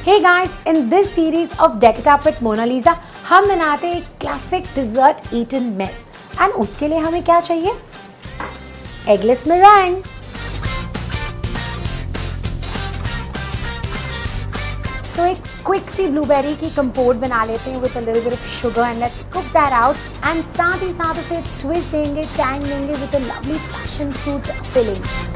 Hey guys, in this series of Deck It Up with Mona Lisa, हम बनाते हैं एक classic dessert Eton mess and उसके लिए हमें क्या चाहिए? Eggless meringue. तो एक क्विक सी ब्लूबेरी की कंपोट बना लेते हैं with a little bit of sugar and let's cook that out and साथ ही साथ उसे ट्विस्ट देंगे, टैंग देंगे with a lovely passion fruit filling.